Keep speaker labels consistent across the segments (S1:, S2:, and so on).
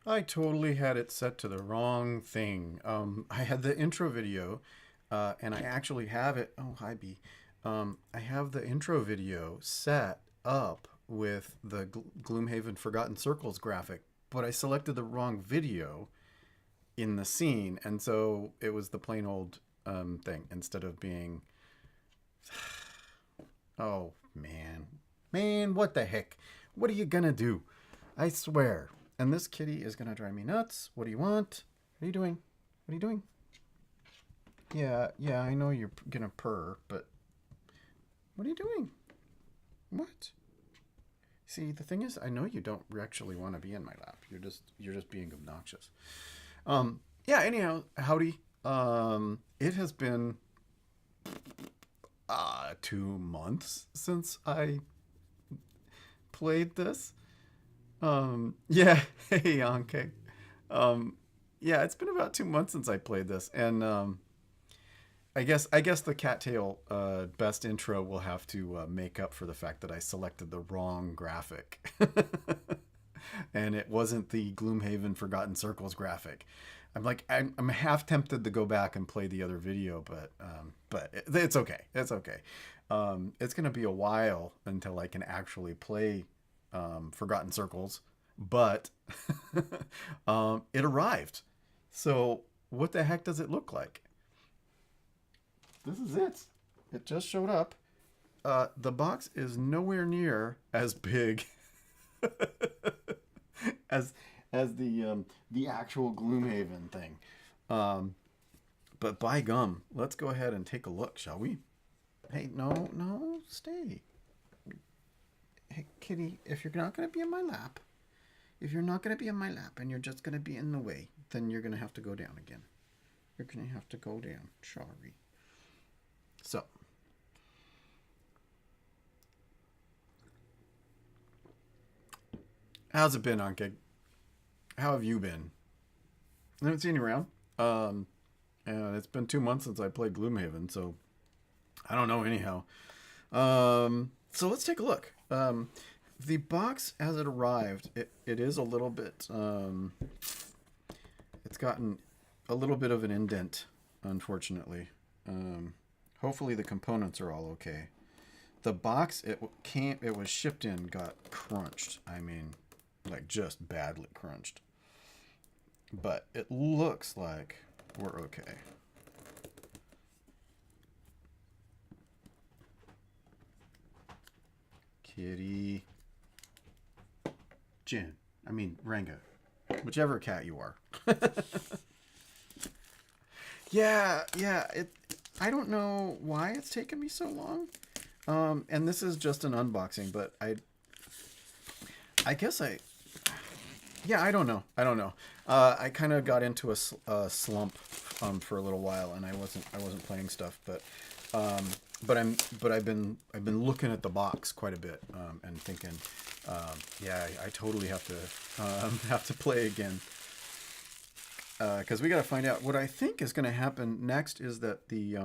S1: I totally had it set to the wrong thing. I had the intro video, and I actually have it. Oh, hi, B. I have the intro video set up with the Gloomhaven Forgotten Circles graphic, but I selected the wrong video in the scene, and so it was the plain old thing instead of being. Oh, man. Man, what the heck? What are you gonna do? I swear. And this kitty is gonna drive me nuts. What do you want? What are you doing? What are you doing? Yeah, I know you're gonna purr, but what are you doing? What? See, the thing is, I know you don't actually want to be in my lap. You're just being obnoxious. Yeah. Anyhow, howdy. It has been 2 months since I played this. Yeah. Hey, Anke. Yeah, it's been about 2 months since I played this, and I guess the cattail best intro will have to make up for the fact that I selected the wrong graphic, and it wasn't the Gloomhaven Forgotten Circles graphic. I'm half tempted to go back and play the other video, but it's okay. It's okay. It's gonna be a while until I can actually play Forgotten Circles, but it arrived. So what the heck does it look like? This is it. It just showed up. The box is nowhere near as big as the actual Gloomhaven thing. But by gum, let's go ahead and take a look, shall we? Hey, no, stay. Hey, kitty, if you're not going to be in my lap, if you're not going to be in my lap and you're just going to be in the way, then you're going to have to go down again. You're going to have to go down. Sorry. So, how's it been, Anke? How have you been? I haven't seen you around. And it's been 2 months since I played Gloomhaven, so I don't know anyhow. So let's take a look. The box, as it arrived, it is a little bit, it's gotten a little bit of an indent, unfortunately. Hopefully the components are all okay. The box it was shipped in got crunched. I mean, like just badly crunched. But it looks like we're okay. Kitty. Jin. I mean, Ranga. Whichever cat you are. Yeah. I don't know why it's taken me so long. And this is just an unboxing, but I guess yeah, I don't know. I kind of got into a slump for a little while, and I wasn't playing stuff, but I've been looking at the box quite a bit, and thinking, yeah, I totally have to play again, because we got to find out what I think is going to happen next. Is that the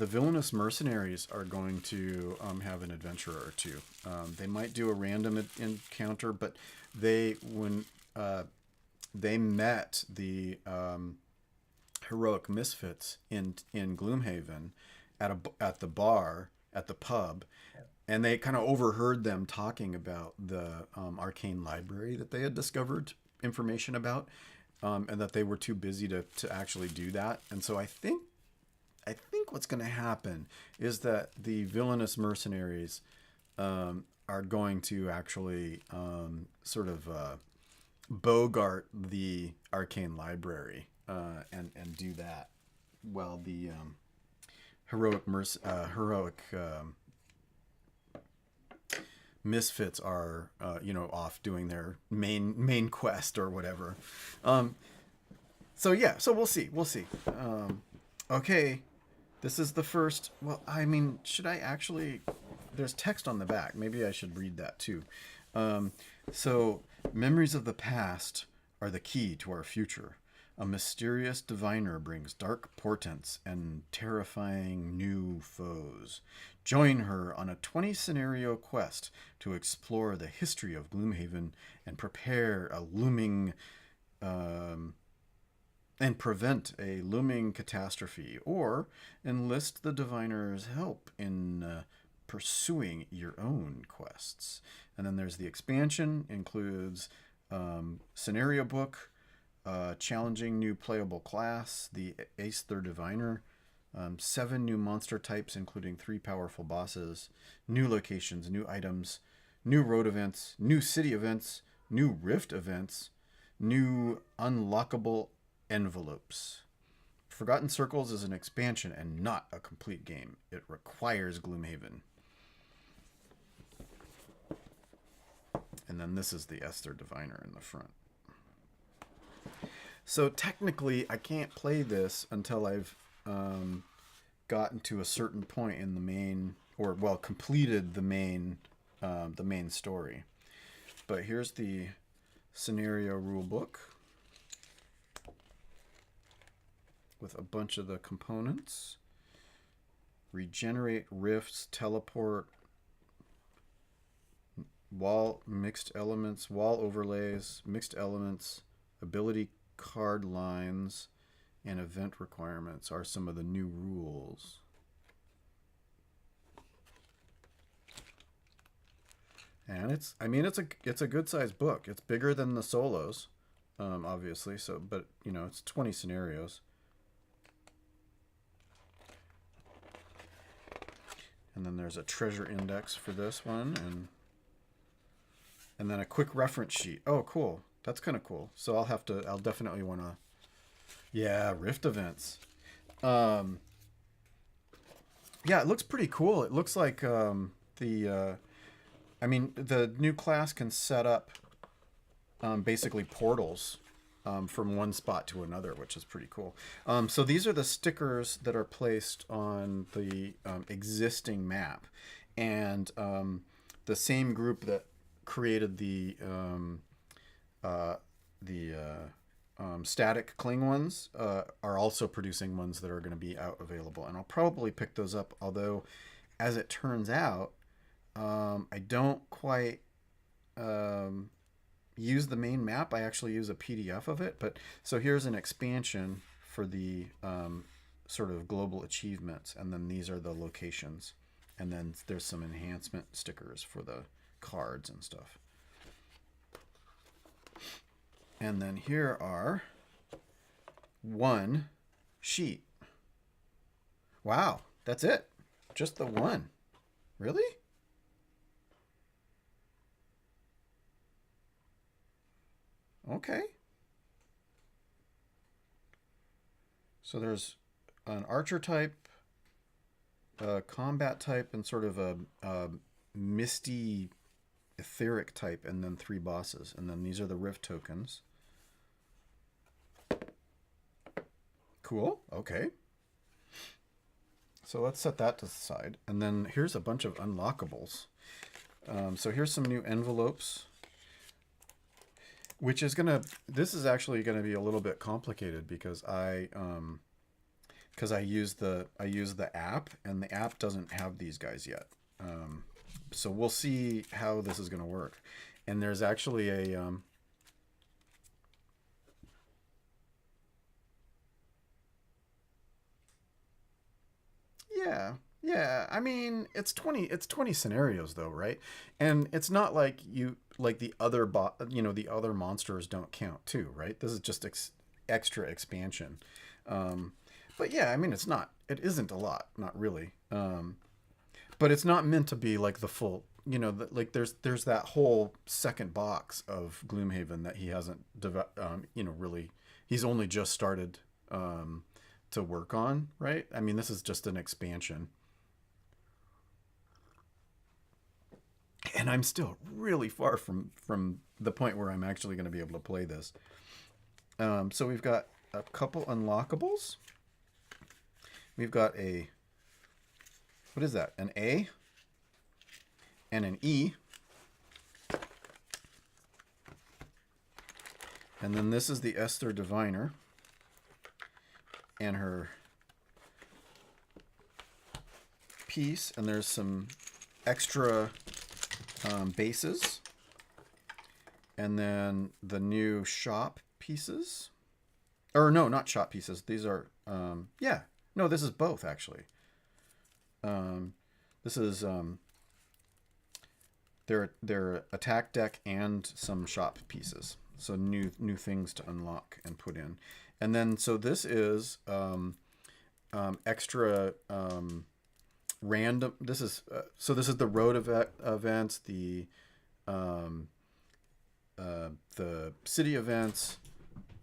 S1: villainous mercenaries are going to have an adventurer or two. They might do a random encounter, but when they met the heroic misfits in Gloomhaven at the bar at the pub, and they kind of overheard them talking about the arcane library that they had discovered information about, and that they were too busy to actually do that. And so I think what's going to happen is that the villainous mercenaries are going to actually sort of bogart the arcane library and do that while the heroic misfits are off doing their main quest or whatever. So we'll see. Okay. This is the first. Well, I mean, should I actually? There's text on the back. Maybe I should read that too. So, memories of the past are the key to our future. A mysterious diviner brings dark portents and terrifying new foes. Join her on a 20 scenario quest to explore the history of Gloomhaven and prepare a looming and prevent a looming catastrophe, or enlist the diviner's help in pursuing your own quests. And then there's the expansion, includes scenario book, challenging new playable class, the Aesther Diviner, 7 new monster types, including 3 powerful bosses, new locations, new items, new road events, new city events, new rift events, new unlockable envelopes. Forgotten Circles is an expansion and not a complete game. It requires Gloomhaven. And then this is the Aesther Diviner in the front. So technically, I can't play this until I've gotten to a certain point in the main, or well, completed the main story. But here's the scenario rule book with a bunch of the components. Regenerate, rifts, teleport, wall mixed elements, wall overlays, mixed elements, ability card lines, and event requirements are some of the new rules. And it's a good sized book. It's bigger than the solos, obviously. So, but it's 20 scenarios. And then there's a treasure index for this one, and then a quick reference sheet. Oh, cool. That's kind of cool. So I'll definitely want to, yeah, Rift events. Yeah, it looks pretty cool. It looks like the new class can set up basically portals from one spot to another, which is pretty cool. So these are the stickers that are placed on the existing map, and the same group that created the static cling ones are also producing ones that are going to be out available, and I'll probably pick those up. Although, as it turns out, I don't quite use the main map. I actually use a PDF of it. But so here's an expansion for the sort of global achievements, and then these are the locations, and then there's some enhancement stickers for the cards and stuff. And then here are one sheet. Wow, that's it. Just the one. Really? Okay. So there's an archer type, a combat type, and sort of a misty etheric type, and then 3 bosses. And then these are the rift tokens. Cool. Okay. So let's set that to the side. And then here's a bunch of unlockables. So here's some new envelopes, which is this is actually gonna be a little bit complicated because I use the app, and the app doesn't have these guys yet. So we'll see how this is gonna work. And there's actually a yeah. I mean, it's 20 scenarios though, right? And it's not like the other the other monsters don't count too, right? This is just extra expansion. But yeah, I mean, it isn't a lot, not really. But it's not meant to be like the full, there's that whole second box of Gloomhaven that he hasn't really, he's only just started to work on, right? I mean, this is just an expansion. And I'm still really far from the point where I'm actually going to be able to play this. So we've got a couple unlockables. We've got what is that? An A and an E. And then this is the Aesther Diviner. and her piece, and there's some extra bases, and then the new shop pieces, or no, not shop pieces. These are yeah, no, this is both actually. This is their attack deck and some shop pieces. So new things to unlock and put in, and then so this is extra random. This is so this is the road events, the city events,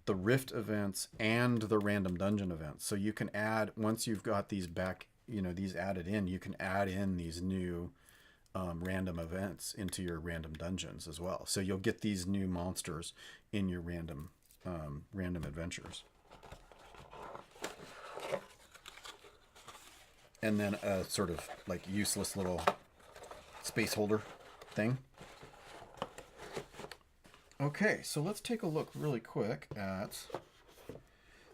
S1: the rift events, and the random dungeon events. So you can add, once you've got these back, these added in, you can add in these new random events into your random dungeons as well. So you'll get these new monsters in your random adventures. And then a sort of like useless little space holder thing. Okay, so let's take a look really quick at,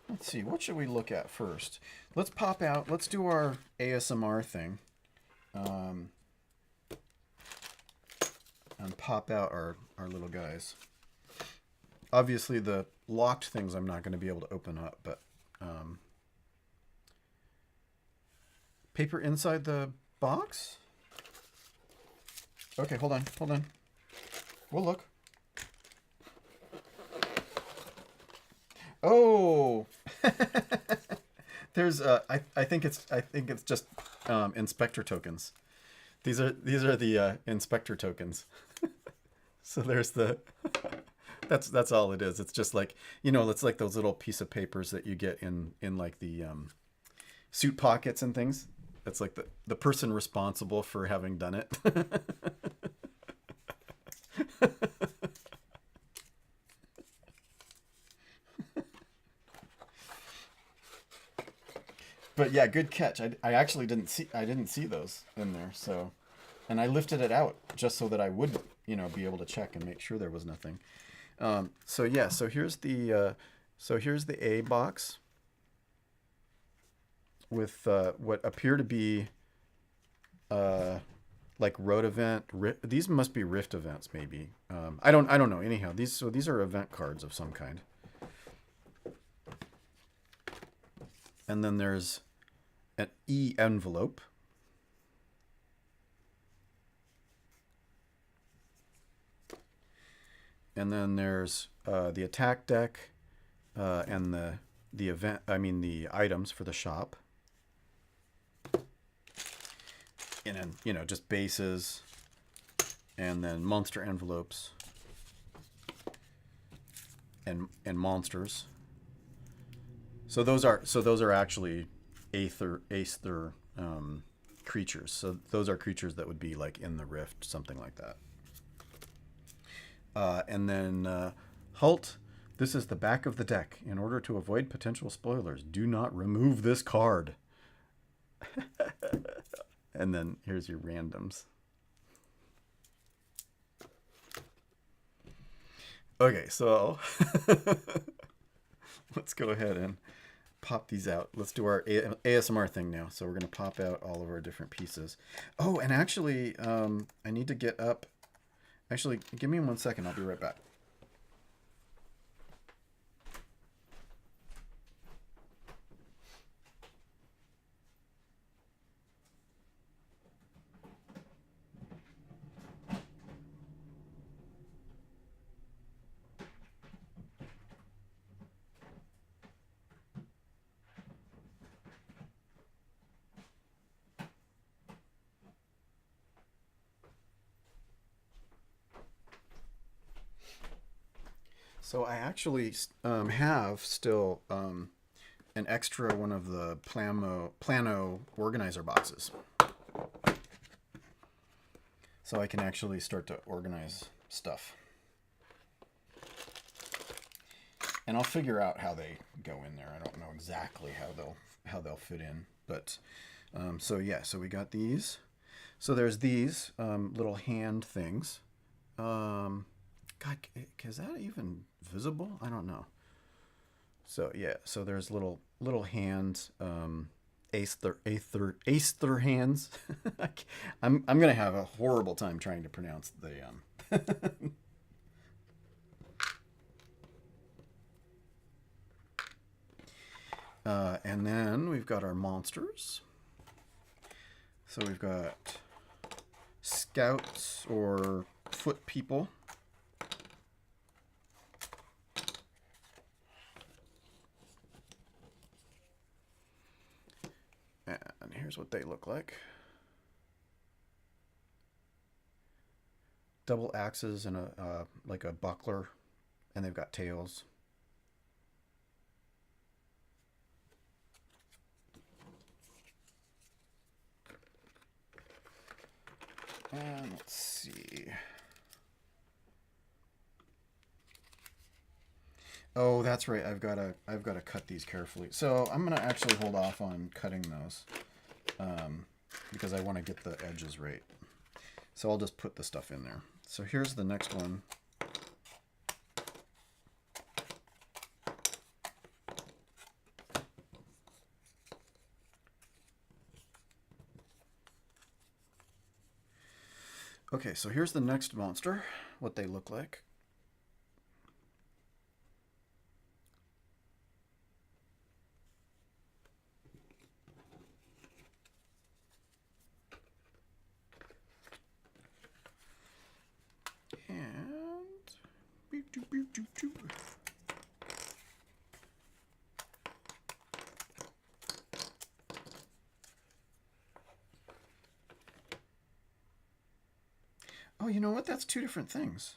S1: let's see, what should we look at first? Let's pop out, let's do our ASMR thing. And pop out our little guys. Obviously the locked things I'm not going to be able to open up, but paper inside the box? Okay, hold on. We'll look. Oh, there's I think it's just inspector tokens. These are the inspector tokens. So there's the that's all it is. It's just like, it's like those little piece of papers that you get in like the suit pockets and things. It's like the person responsible for having done it. But yeah, good catch. I actually didn't see those in there. So, and I lifted it out just so that I would, be able to check and make sure there was nothing. So yeah, so here's the A box with what appear to be like road event. These must be rift events, maybe. I don't know. Anyhow, these are event cards of some kind. And then there's an E envelope. And then there's the attack deck and the event. I mean the items for the shop. And then just bases, and then monster envelopes and monsters. So those are actually Aesther creatures. So those are creatures that would be like in the rift, something like that. And then halt. This is the back of the deck. In order to avoid potential spoilers, do not remove this card. And then here's your randoms. Okay, so let's go ahead and pop these out. Let's do our ASMR thing now. So we're going to pop out all of our different pieces. Oh, and actually, I need to get up. Actually, give me 1 second. I'll be right back. So I actually have still an extra one of the Plano organizer boxes. So I can actually start to organize stuff. And I'll figure out how they go in there. I don't know exactly how they'll fit in, but so yeah, so we got these. So there's these little hand things. God, is that even visible? I don't know. So yeah, so there's little hands, Aesther hands. I'm gonna have a horrible time trying to pronounce the and then we've got our monsters. So we've got scouts or foot people. And here's what they look like. Double axes and a like a buckler, and they've got tails. And let's see. Oh, that's right. I've got to cut these carefully. So I'm gonna actually hold off on cutting those because I want to get the edges right. So I'll just put the stuff in there. So here's the next one. Okay, so here's the next monster, what they look like. Oh, you know what? That's two different things.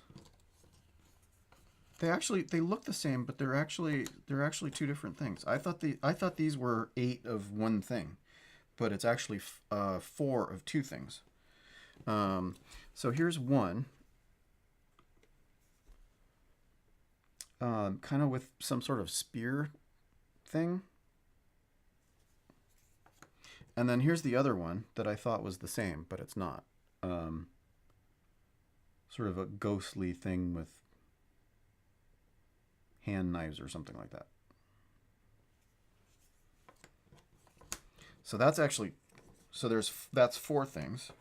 S1: They look the same, but they're actually two different things. I thought these were 8 of one thing, but it's actually 4 of 2 things. So here's one. Kind of with some sort of spear thing. And then here's the other one that I thought was the same, but it's not. Sort of a ghostly thing with hand knives or something like that. So that's actually, that's 4 things.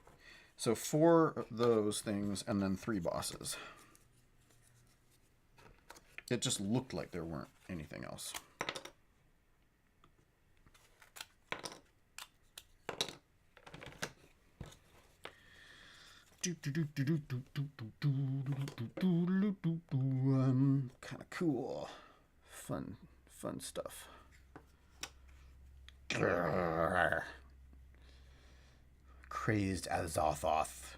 S1: So 4 of those things and then 3 bosses. It just looked like there weren't anything else. Kind of cool. Fun stuff. Crazed Azathoth.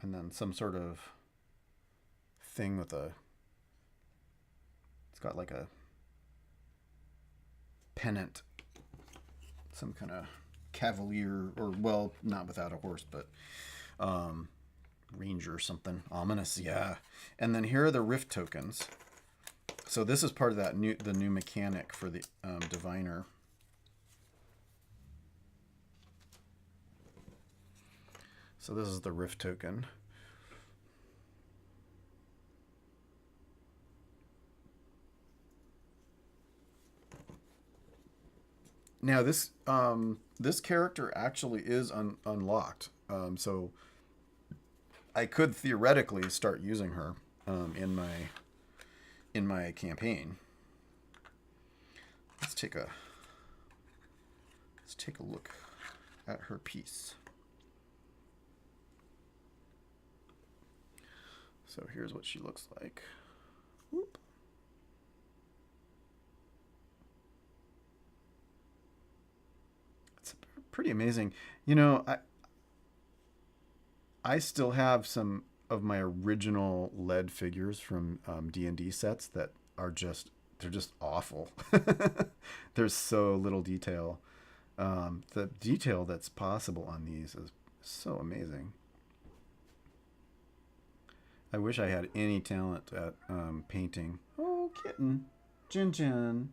S1: And then some sort of thing with it's got like a pennant, some kind of cavalier, or well, not without a horse, but ranger or something ominous. Yeah. And then here are the rift tokens. So this is part of that the new mechanic for the diviner. So this is the rift token. Now this character actually is unlocked, so I could theoretically start using her in my campaign. Let's take a look at her piece. So here's what she looks like. Whoop. It's pretty amazing. You know, I still have some of my original lead figures from D&D sets that are they're just awful. There's so little detail. The detail that's possible on these is so amazing. I wish I had any talent at painting. Oh, kitten. Jin.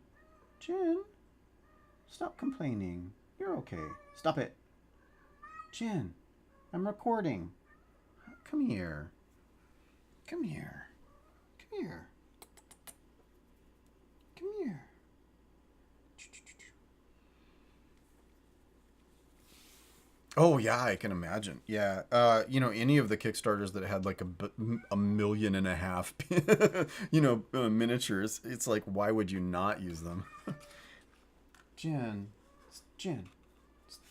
S1: Stop complaining. You're okay. Stop it. Jin, I'm recording. Come here. Come here. Come here. Oh yeah, I can imagine. Yeah, any of the Kickstarters that had like a million and a half, miniatures. It's like, why would you not use them? Jen, Jen,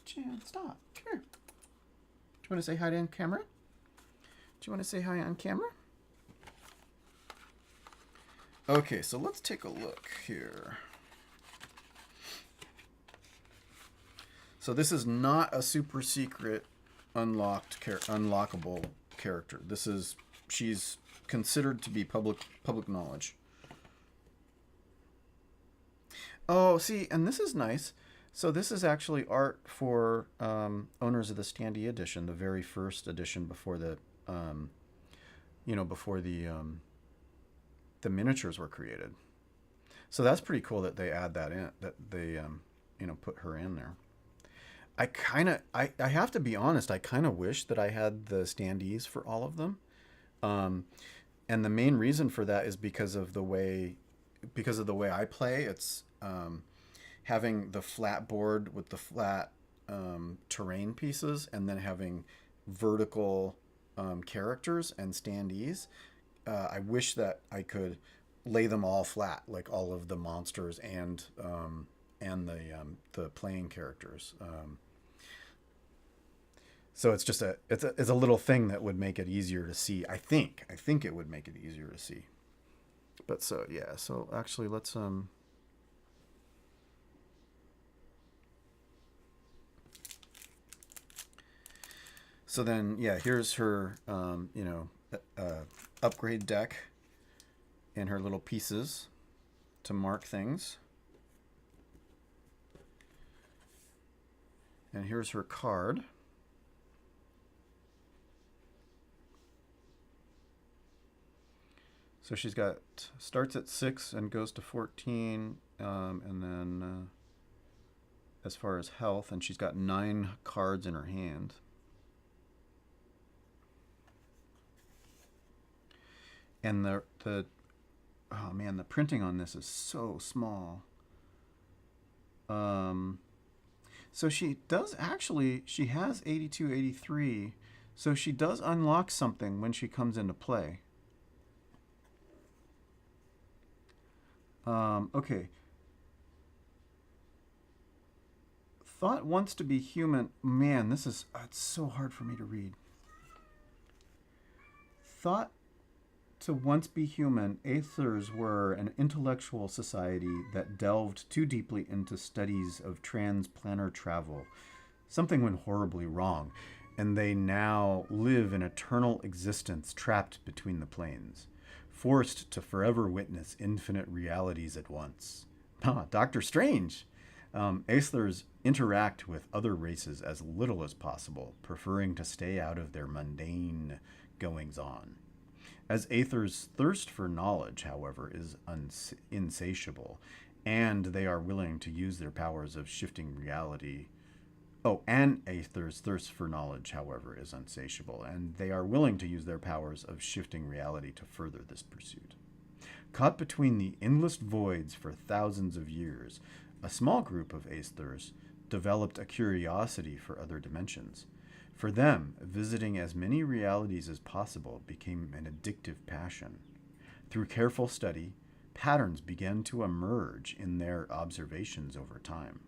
S1: Jen, stop. Come here. Do you want to say hi on camera? Do you want to say hi on camera? Okay, so let's take a look here. So this is not a super secret unlockable character. She's considered to be public knowledge. Oh, see, and this is nice. So this is actually art for owners of the Standee edition, the very first edition before um, the miniatures were created. So that's pretty cool that they add that in, that they put her in there. I have to be honest, I kind of wish that I had the standees for all of them. Um, and the main reason for that is because of the way I play. It's having the flat board with the flat terrain pieces, and then having vertical characters and standees. I wish that I could lay them all flat, like all of the monsters and the playing characters. So it's just it's a little thing that would make it easier to see. I think it would make it easier to see. But so yeah. So actually, let's. So then yeah, here's her upgrade deck and her little pieces to mark things. And here's her card. So she's got starts at 6 and goes to 14, and then as far as health, and she's got 9 cards in her hand. And the oh man, the printing on this is so small. So she has 82, 83, so she does unlock something when she comes into play. Okay. Thought wants to be human. Man, it's so hard for me to read. Thought to once be human, Aethers were an intellectual society that delved too deeply into studies of transplanar travel. Something went horribly wrong, and they now live in eternal existence trapped between the planes, forced to forever witness infinite realities at once. Doctor Strange! Aesthers interact with other races as little as possible, preferring to stay out of their mundane goings-on. As Aether's thirst for knowledge, however, is insatiable, and they are willing to use their powers of shifting reality. Oh, and Aether's thirst for knowledge, however, is insatiable, and they are willing to use their powers of shifting reality to further this pursuit. Caught between the endless voids for thousands of years, a small group of Aesthers developed a curiosity for other dimensions. For them, visiting as many realities as possible became an addictive passion. Through careful study, patterns began to emerge in their observations over time.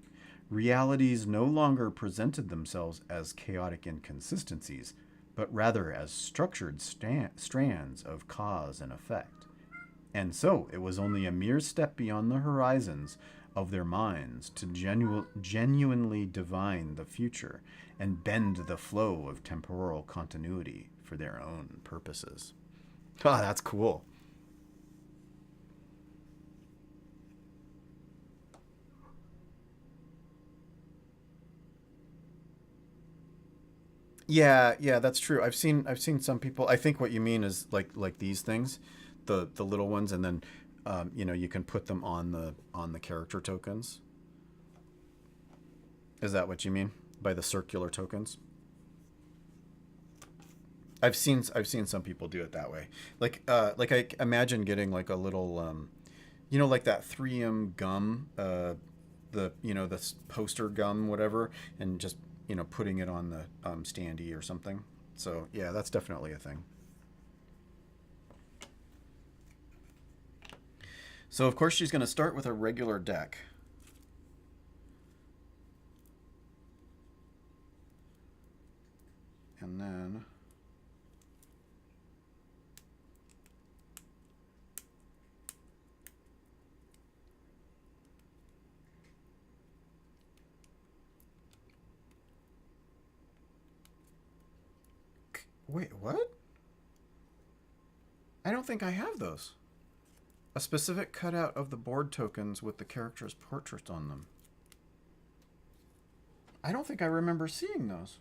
S1: Realities no longer presented themselves as chaotic inconsistencies, but rather as structured strands of cause and effect. And so it was only a mere step beyond the horizons of their minds to genuinely divine the future and bend the flow of temporal continuity for their own purposes. Ah, that's cool. Yeah, that's true. I've seen some people. I think what you mean is like these things, the little ones, and then you can put them on the character tokens. Is that what you mean by the circular tokens? I've seen some people do it that way. Like I imagine getting like a little like that 3M gum, the this poster gum, whatever, and just you know, putting it on the standee or something. So yeah, that's definitely a thing. So of course she's going to start with a regular deck. And then wait, what? I don't think I have those. A specific cutout of the board tokens with the character's portrait on them. I don't think I remember seeing those.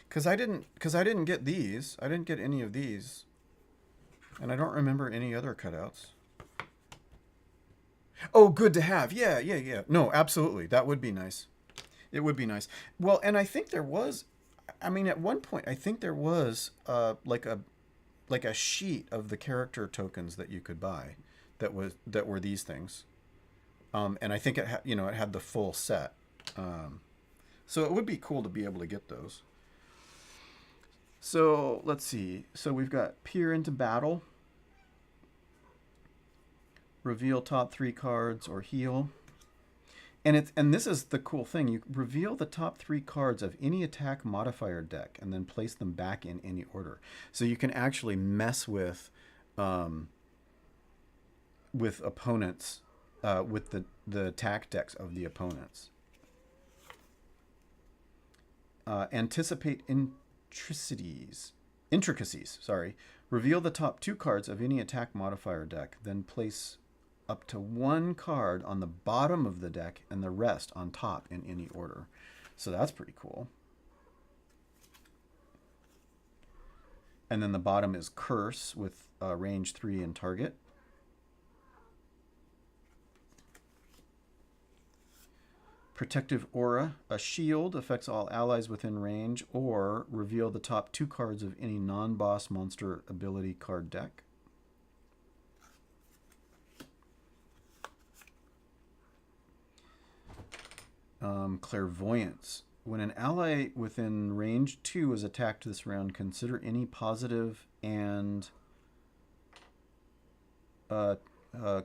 S1: Because I didn't get these. I didn't get any of these. And I don't remember any other cutouts. Oh, good to have. Yeah, yeah, yeah. No, absolutely. That would be nice. It would be nice. Well, and I think there was, I mean, at one point, I think there was like a sheet of the character tokens that you could buy that were these things. And I think it it had the full set. So it would be cool to be able to get those. So let's see. So we've got peer into battle, reveal top 3 cards, or heal. And this is the cool thing. You reveal the top 3 cards of any attack modifier deck and then place them back in any order. So you can actually mess with opponents, with the attack decks of the opponents. Anticipate intricacies. Sorry. Reveal the top 2 cards of any attack modifier deck, then place up to 1 card on the bottom of the deck and the rest on top in any order. So that's pretty cool. And then the bottom is Curse with range 3 and target. Protective Aura, a shield, affects all allies within range, or reveal the top 2 cards of any non-boss monster ability card deck. Clairvoyance. When an ally within range 2 is attacked this round, consider any positive and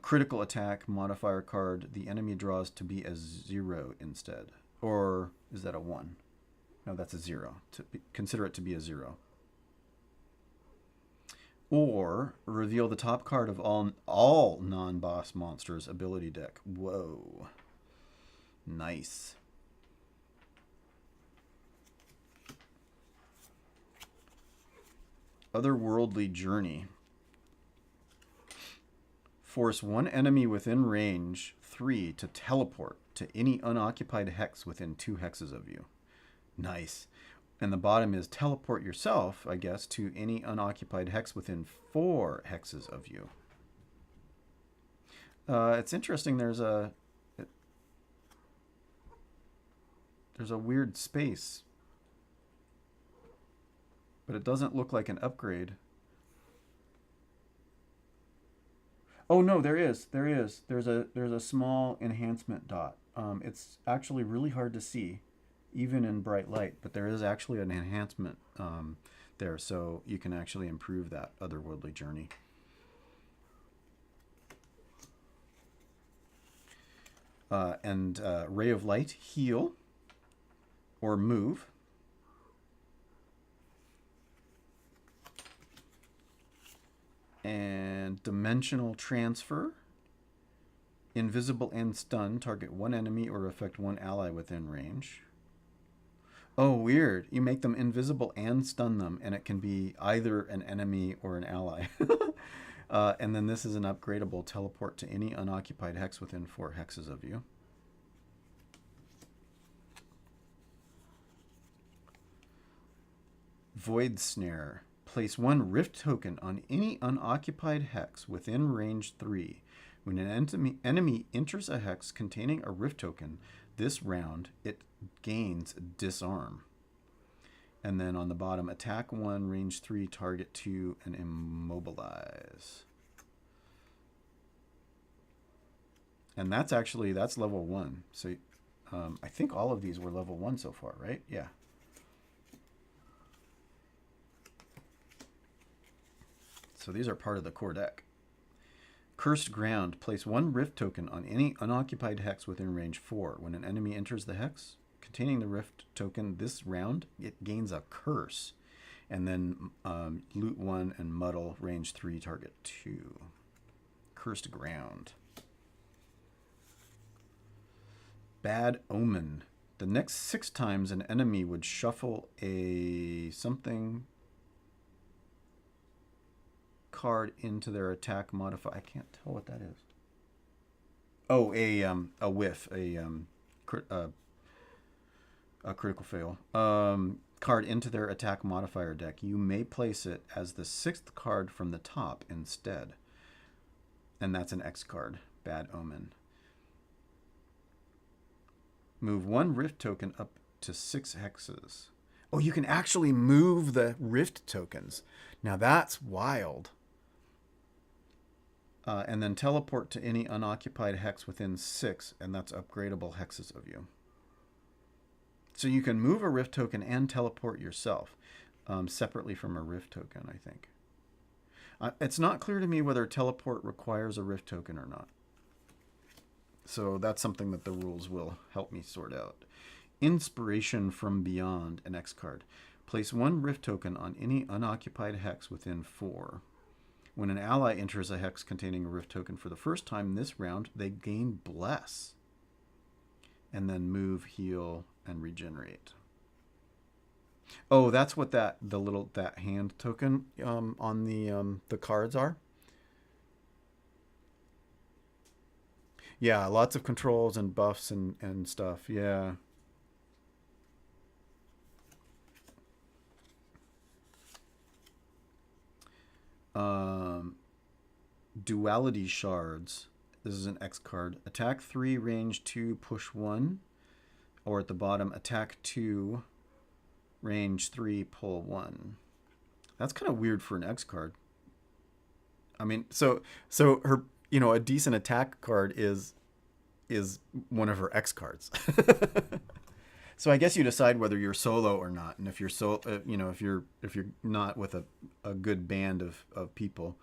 S1: critical attack modifier card the enemy draws to be a 0 instead. Or is that a 1? No, that's a 0. Consider it to be a 0. Or reveal the top card of all non-boss monsters ability deck. Whoa. Nice. Otherworldly Journey. Force 1 enemy within range 3 to teleport to any unoccupied hex within 2 hexes of you. Nice. And the bottom is teleport yourself, I guess, to any unoccupied hex within 4 hexes of you. It's interesting. There's a weird space, but it doesn't look like an upgrade. Oh no, there is. There's a small enhancement dot. It's actually really hard to see, even in bright light, but there is actually an enhancement there, so you can actually improve that Otherworldly Journey. And Ray of Light, heal, or move. And Dimensional Transfer. Invisible and Stun. Target 1 enemy or affect 1 ally within range. Oh, weird. You make them invisible and stun them, and it can be either an enemy or an ally. And then this is an upgradable teleport to any unoccupied hex within 4 hexes of you. Void Snare. Place 1 Rift token on any unoccupied hex within range 3. When an enemy enters a hex containing a Rift token, this round it gains Disarm. And then on the bottom, attack 1, range 3, target 2, and immobilize. And that's level 1. So I think all of these were level 1 so far, right? Yeah. So these are part of the core deck. Cursed Ground. Place 1 rift token on any unoccupied hex within range 4. When an enemy enters the hex containing the rift token this round, it gains a curse. And then loot 1 and muddle, range 3, target 2. Cursed Ground. Bad Omen. The next 6 times an enemy would shuffle a something card into their attack modifier. I can't tell what that is. Oh, a whiff, a critical fail. Card into their attack modifier deck. You may place it as the 6th card from the top instead. And that's an X card. Bad Omen. Move 1 rift token up to 6 hexes. Oh, you can actually move the rift tokens. Now that's wild. And then teleport to any unoccupied hex within 6, and that's upgradable hexes of you. So you can move a rift token and teleport yourself separately from a rift token, I think. It's not clear to me whether teleport requires a rift token or not. So that's something that the rules will help me sort out. Inspiration from Beyond, an X card. Place 1 rift token on any unoccupied hex within 4. When an ally enters a hex containing a rift token for the first time this round, they gain Bless. And then move, heal, and regenerate. Oh, that's what that hand token on the cards are. Yeah, lots of controls and buffs and stuff. Yeah. Duality Shards. This is an X card. Attack 3, range 2, push 1. Or at the bottom, attack 2, range 3, pull 1. That's kind of weird for an X card. I mean, so her, a decent attack card is one of her X cards. So I guess you decide whether you're solo or not, and if you're if you're not with a good band of people,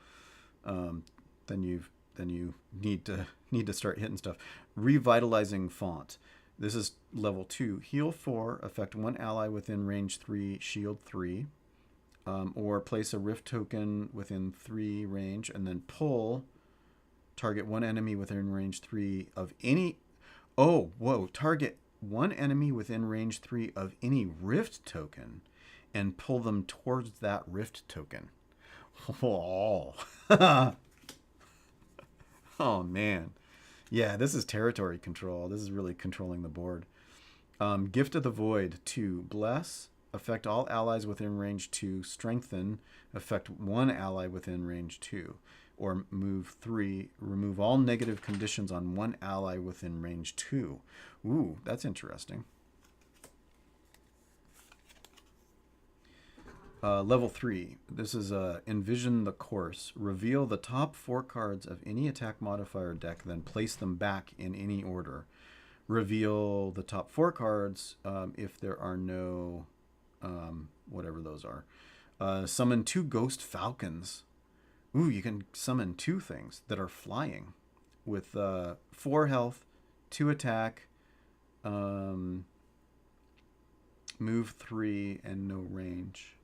S1: then you need to start hitting stuff. Revitalizing Font. This is level 2. Heal 4. Affect 1 ally within range 3. Shield 3. Or place a rift token within 3 range, and then pull. Target 1 enemy within range 3 of any. Oh, whoa! Target 1 enemy within range 3 of any rift token, and pull them towards that rift token. Oh, oh man, yeah, this is territory control. This is really controlling the board. Gift of the Void 2. Bless. Affect all allies within range 2. Strengthen. Affect 1 ally within range 2. Or move 3. Remove all negative conditions on 1 ally within range 2. Ooh, that's interesting. Level 3. This is Envision the Course. Reveal the top 4 cards of any attack modifier deck, then place them back in any order. Reveal the top 4 cards if there are no, whatever those are. Summon 2 Ghost Falcons. Ooh, you can summon 2 things that are flying with 4 health, 2 attack, move 3, and no range.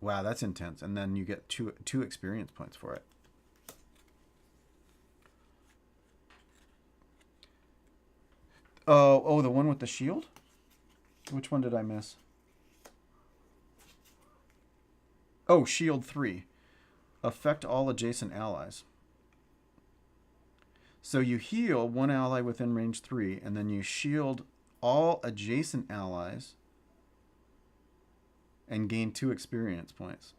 S1: Wow, that's intense. And then you get two experience points for it. Oh, the one with the shield? Which one did I miss? Oh, shield 3. Affect all adjacent allies. So you heal 1 ally within range 3, and then you shield all adjacent allies and gain 2 experience points.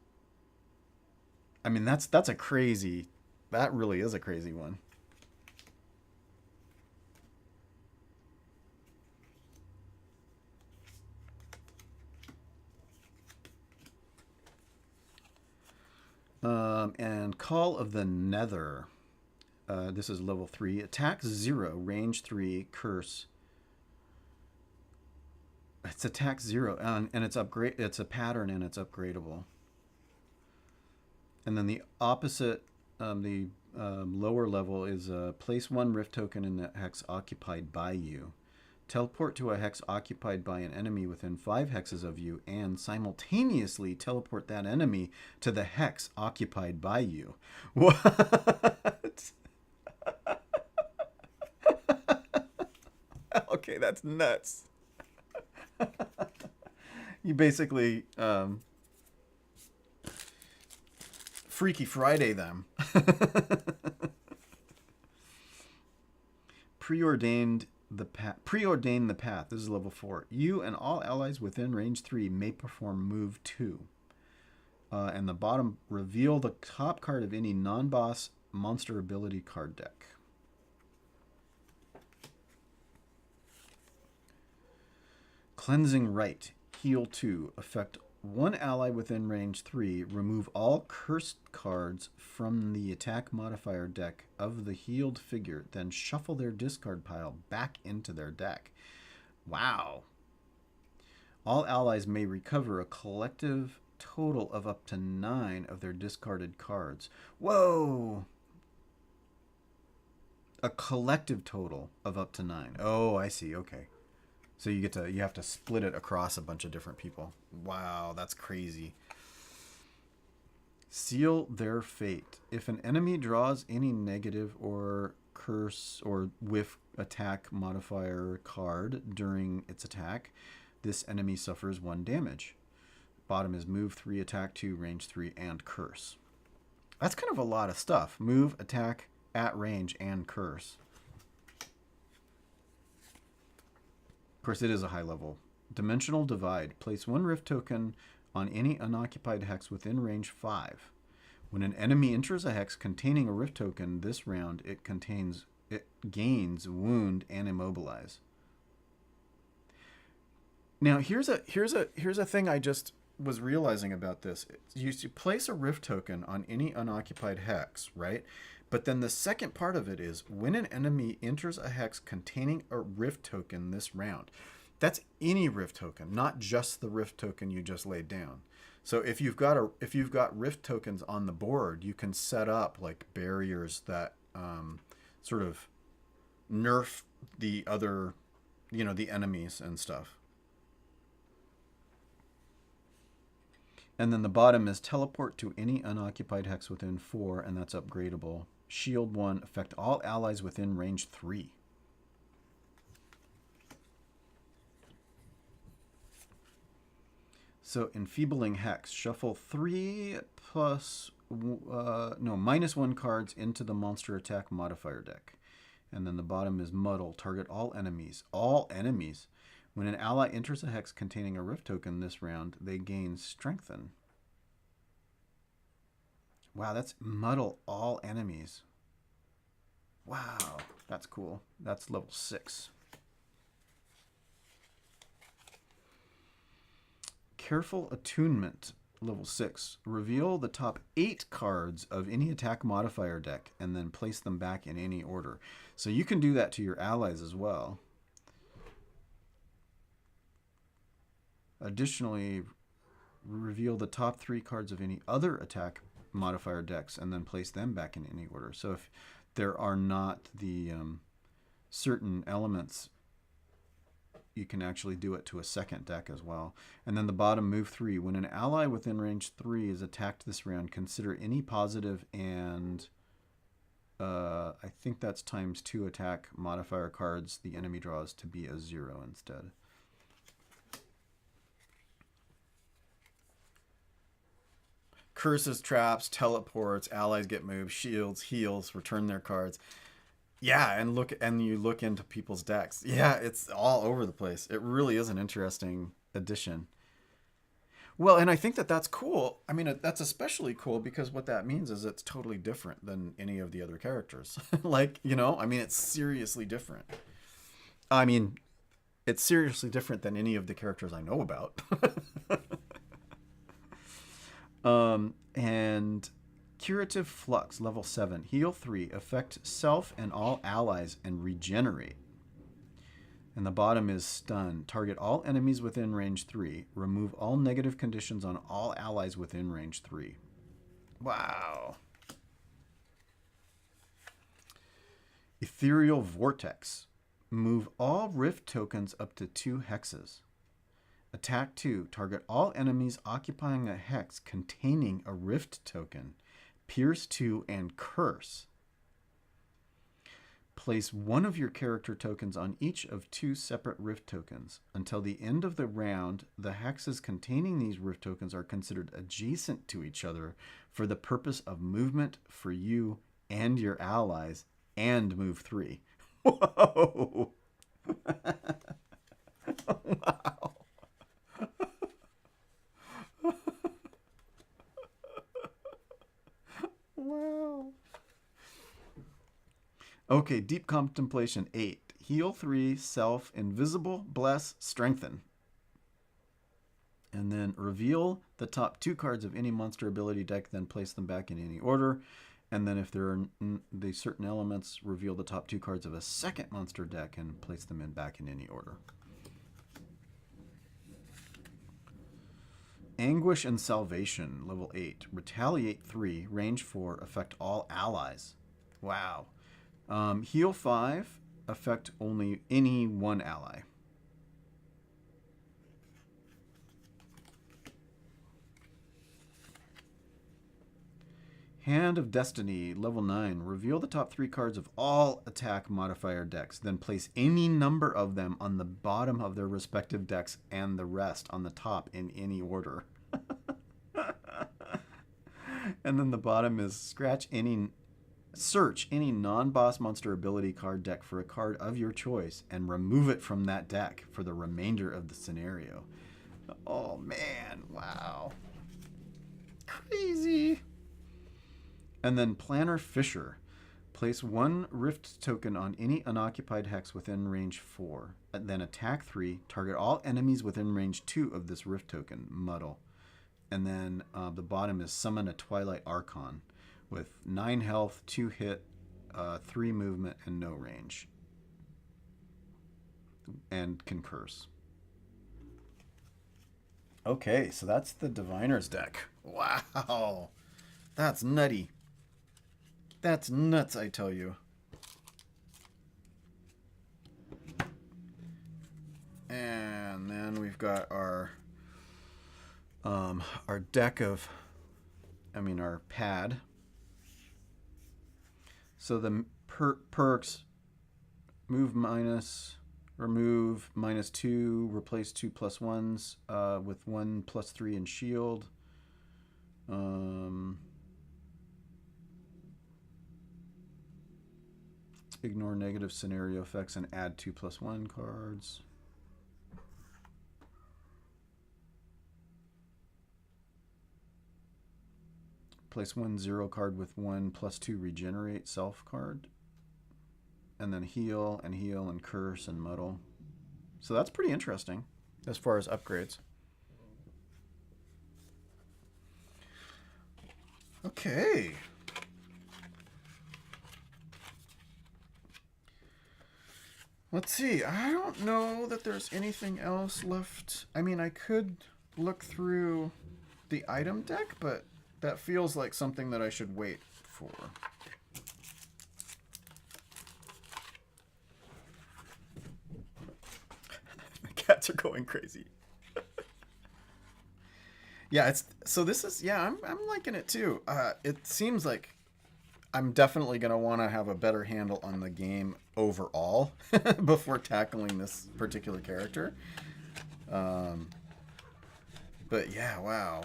S1: I mean, that's a crazy... That really is a crazy one. And Call of the Nether. This is level 3. Attack 0, range 3, curse. It's attack 0, and it's upgrade. It's a pattern, and it's upgradable. And then the opposite, the lower level is place 1 rift token in the hex occupied by you. Teleport to a hex occupied by an enemy within 5 hexes of you, and simultaneously teleport that enemy to the hex occupied by you. What? Okay, that's nuts. You basically Freaky Friday them. Preordain the path. This is level 4. You and all allies within range 3 may perform move 2. And the bottom, reveal the top card of any non-boss monster ability card deck. Cleansing Rite. Heal 2. Affect 1 ally within range 3. Remove all cursed cards from the attack modifier deck of the healed figure. Then shuffle their discard pile back into their deck. Wow. All allies may recover a collective total of up to 9 of their discarded cards. Whoa. A collective total of up to 9. Oh, I see. Okay. So you have to split it across a bunch of different people. Wow, that's crazy. Seal their fate. If an enemy draws any negative or curse or whiff attack modifier card during its attack, this enemy suffers 1 damage. Bottom is move 3, attack 2, range 3, and curse. That's kind of a lot of stuff. Move, attack, at range, and curse. Of course, it is a high level. Dimensional Divide. Place 1 rift token on any unoccupied hex within range 5. When an enemy enters a hex containing a rift token this round, it gains wound and immobilize. Now, here's a thing I just was realizing about this. You place a rift token on any unoccupied hex, right? But then the second part of it is when an enemy enters a hex containing a rift token this round. That's any rift token, not just the rift token you just laid down. So if you've got rift tokens on the board, you can set up like barriers that sort of nerf the other, the enemies and stuff. And then the bottom is teleport to any unoccupied hex within 4, and that's upgradable. Shield 1, affect all allies within range 3. So enfeebling hex, shuffle 3 minus 1 cards into the monster attack modifier deck. And then the bottom is muddle, target all enemies. All enemies. When an ally enters a hex containing a rift token this round, they gain strengthen. Wow, that's muddle all enemies. Wow, that's cool. That's level 6. Careful Attunement, level 6. Reveal the top 8 cards of any attack modifier deck and then place them back in any order. So you can do that to your allies as well. Additionally, reveal the top 3 cards of any other attack modifier decks and then place them back in any order. So if there are not the certain elements, you can actually do it to a second deck as well. And then the bottom, move 3. When an ally within range 3 is attacked this round, consider any positive and I think that's ×2 attack modifier cards the enemy draws to be a 0 instead. Curses, traps, teleports, allies get moved, shields, heals, return their cards. Yeah, and you look into people's decks. Yeah, it's all over the place. It really is an interesting addition. Well, and I think that's cool. I mean, that's especially cool because what that means is it's totally different than any of the other characters. It's seriously different. I mean, it's seriously different than any of the characters I know about. And Curative Flux, level 7. Heal 3. Affect self and all allies and regenerate. And the bottom is Stun. Target all enemies within range 3. Remove all negative conditions on all allies within range 3. Wow. Ethereal Vortex. Move all rift tokens up to 2 hexes. Attack 2. Target all enemies occupying a hex containing a rift token. Pierce 2 and Curse. Place one of your character tokens on each of 2 separate rift tokens. Until the end of the round, the hexes containing these rift tokens are considered adjacent to each other for the purpose of movement for you and your allies, and move 3. Whoa! Wow. Wow. Okay, Deep Contemplation 8. Heal 3, Self, Invisible, Bless, Strengthen. And then reveal the top 2 cards of any monster ability deck, then place them back in any order. And then if there are the certain elements, reveal the top 2 cards of a second monster deck and place them back in any order. Anguish and Salvation, level 8. Retaliate 3, range 4, affect all allies. Wow. Heal 5, affect only any one ally. Hand of Destiny, level 9. Reveal the top 3 cards of all attack modifier decks. Then place any number of them on the bottom of their respective decks and the rest on the top in any order. And then the bottom is search any non-boss monster ability card deck for a card of your choice and remove it from that deck for the remainder of the scenario. Oh man, wow. Crazy. And then Planner Fisher. Place 1 rift token on any unoccupied hex within range 4. And then attack 3. Target all enemies within range 2 of this rift token. Muddle. And then the bottom is Summon a Twilight Archon with 9 health, 2 hit, 3 movement, and no range. And can curse. Okay, so that's the Diviner's deck. Wow. That's nutty. That's nuts, I tell you. And then we've got our deck of, our pad. So the perks, move minus, remove -2, replace 2 +1s with 1 +3 in shield. Ignore negative scenario effects and add 2 +1 cards. Place 1 0 card with 1 +2 regenerate self card. And then heal and curse and muddle. So that's pretty interesting as far as upgrades. Okay. Let's see. I don't know that there's anything else left. I could look through the item deck, but that feels like something that I should wait for. The cats are going crazy. Yeah, I'm liking it too. It seems like I'm definitely going to want to have a better handle on the game overall before tackling this particular character. But yeah, wow.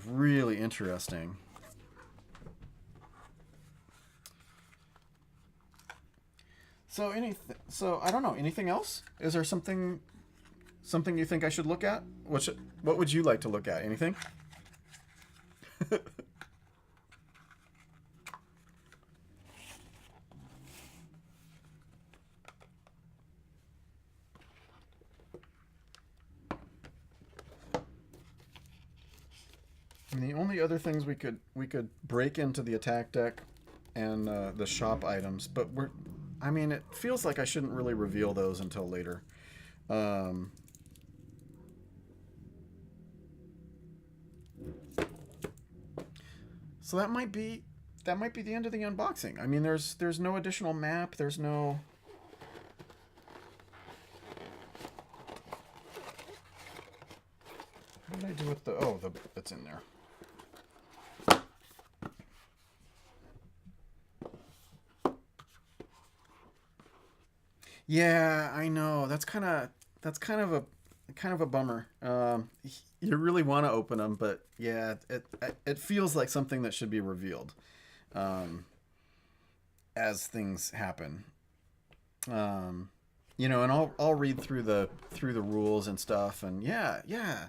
S1: Really interesting. So I don't know, anything else? Is there something you think I should look at? What would you like to look at? Anything? And the only other things we could break into the attack deck and the shop items, but I mean, it feels like I shouldn't really reveal those until later. Um, so that might be the end of the unboxing. I mean, there's no additional map. There's no. What did I do with the? Oh, it's in there. Yeah, I know. That's kind of a bummer. You really want to open them, but yeah, it feels like something that should be revealed um, as things happen. Um, and I'll read through the rules and stuff, and yeah. Yeah,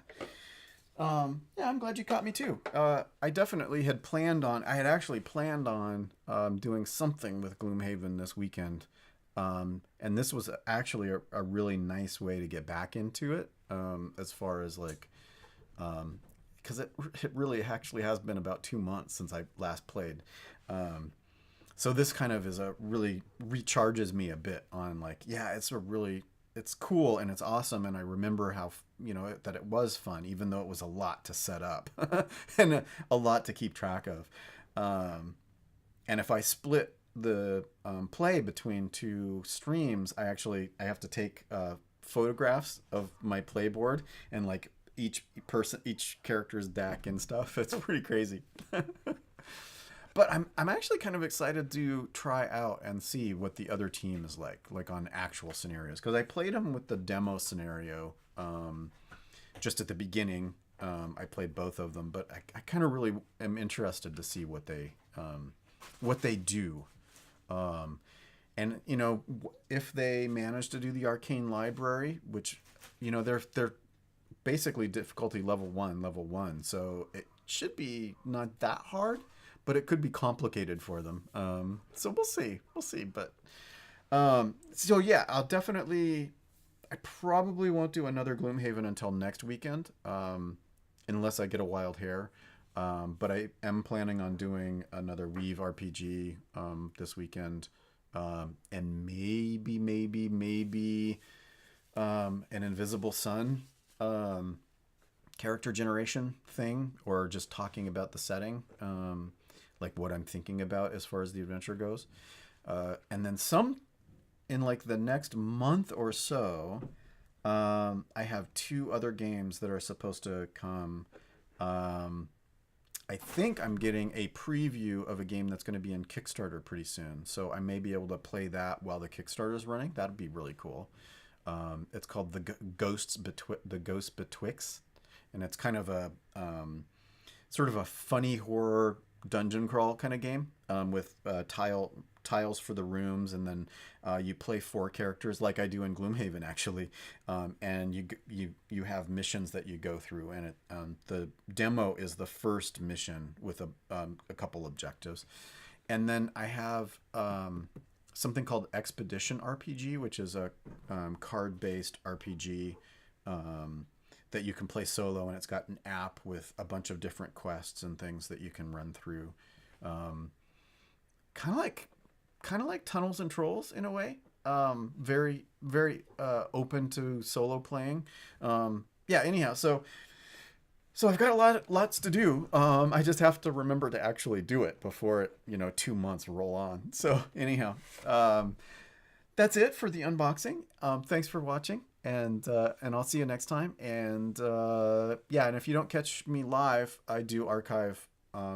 S1: I'm glad you caught me too. I had actually planned on doing something with Gloomhaven this weekend. And this was actually a really nice way to get back into it, as far as like, because it really actually has been about 2 months since I last played. So this kind of really recharges me a bit on like, yeah, it's cool and it's awesome. And I remember how, that it was fun, even though it was a lot to set up and a lot to keep track of. And if I split the play between two streams, I have to take photographs of my playboard and like each character's deck and stuff. It's pretty crazy. But I'm actually kind of excited to try out and see what the other team is like on actual scenarios, because I played them with the demo scenario just at the beginning. I played both of them, but I kind of really am interested to see what they do. And if they manage to do the arcane library, which they're basically difficulty level one, so it should be not that hard, but it could be complicated for them. So we'll see, but so yeah, I probably won't do another Gloomhaven until next weekend, unless I get a wild hair. But I am planning on doing another Weave RPG this weekend, and maybe an Invisible Sun character generation thing, or just talking about the setting, like what I'm thinking about as far as the adventure goes. And then in like the next month or so, I have 2 other games that are supposed to come. I think I'm getting a preview of a game that's going to be in Kickstarter pretty soon, so I may be able to play that while the Kickstarter is running. That'd be really cool. It's called the Ghosts Betwixt, and it's kind of a sort of a funny horror dungeon crawl kind of game, with tiles for the rooms, and then you play 4 characters like I do in Gloomhaven actually, and you have missions that you go through, and the demo is the first mission with a couple objectives, and then I have something called Expedition RPG, which is a card-based RPG that you can play solo, and it's got an app with a bunch of different quests and things that you can run through. Kind of like Tunnels and Trolls in a way. Very, very open to solo playing. Yeah. Anyhow, so I've got lots to do. I just have to remember to actually do it before 2 months roll on. So anyhow, that's it for the unboxing. Thanks for watching, and I'll see you next time. And yeah, and if you don't catch me live, I do archive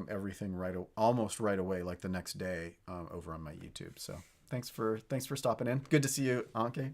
S1: everything almost right away, like the next day, over on my YouTube. So thanks for stopping in. Good to see you, Anke.